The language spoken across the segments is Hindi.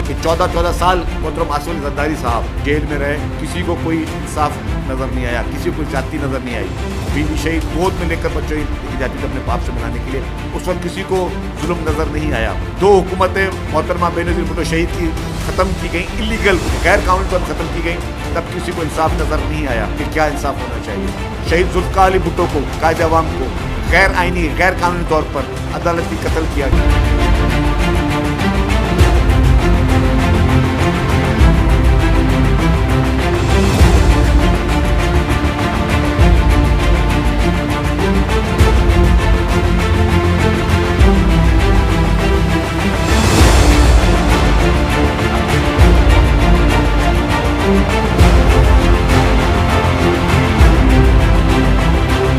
कि 14-14 साल मोहतरम आसिफ अली जरदारी साहब जेल में रहे, किसी को कोई इंसाफ नजर नहीं आया, किसी को जाति नजर नहीं आई। बीवी शहीद गोद में लेकर बच्चों लेके जाती थी अपने बाप से मिलाने के लिए, उस वक्त किसी को जुल्म नजर नहीं आया। 2 हुकूमतें मोहतरमा बेनज़ीर भुट्टो शहीद की खत्म की गई, इलीगल गैर कानूनी पर खत्म की गई, तब किसी को इंसाफ नजर नहीं आया कि क्या इंसाफ होना चाहिए। शहीद जुल्फ़िकार अली भुट्टो को, कायदे अवाम को गैर आइनी गैर कानूनी तौर पर अदालती कत्ल किया गया।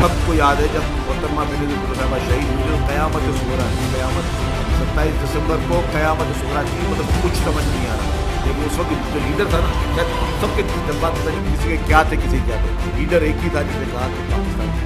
सबको याद है जब मोहतरमा बेनज़ीर भुट्टो साहबा शहीद हुई, जो क़यामत सुगरा है, क़यामत 27 दिसंबर को क़यामत सुगरा थी, मतलब कुछ समझ नहीं आ रहा। लेकिन उस वक्त जो लीडर था ना, शायद सबके जज्बात पता नहीं किसी के क्या थे, किसी के क्या थे, लीडर एक ही था जिसने कहा कि पाकिस्तान